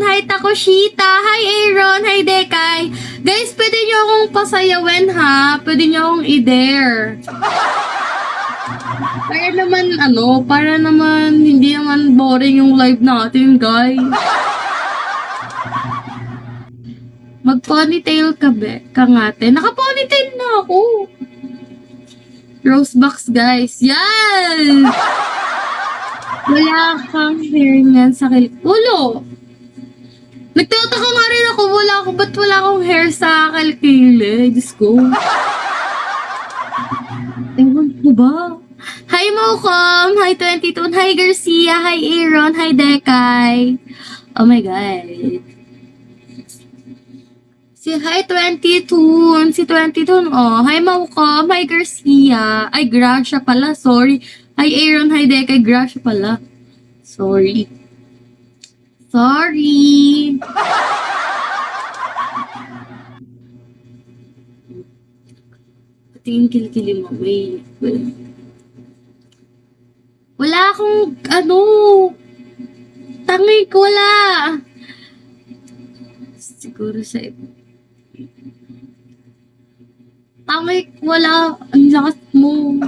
Hi Takoshita, hi Aaron, hi Dekay. Guys, pwede nyo akong pasayawin ha. Pwede nyo akong i-dare. Para naman hindi naman boring yung live natin, guys. Mag-ponytail ka, ka nga, te. Naka-ponytail na ako. Rose box, guys. Yes! Wala kang hair niyan sa ulo. Nagtataka nga rin ako, ba't wala akong hair sa kilikili? Diyos ko. Ewan ko ba? Hi Mocom, hi 22, hi Garcia, hi Aaron, hi Dekay. Oh my God. Hi 22, si 22, oh. Hi Mocom, hi Garcia. Ay, Gracia pala, sorry. Hi Aaron, hi Dekay, Gracia pala. Sorry. Tingin kilikili mo. Wait. Wala akong, tangik, wala. Siguro sa tangik, wala. Ang lakas mo.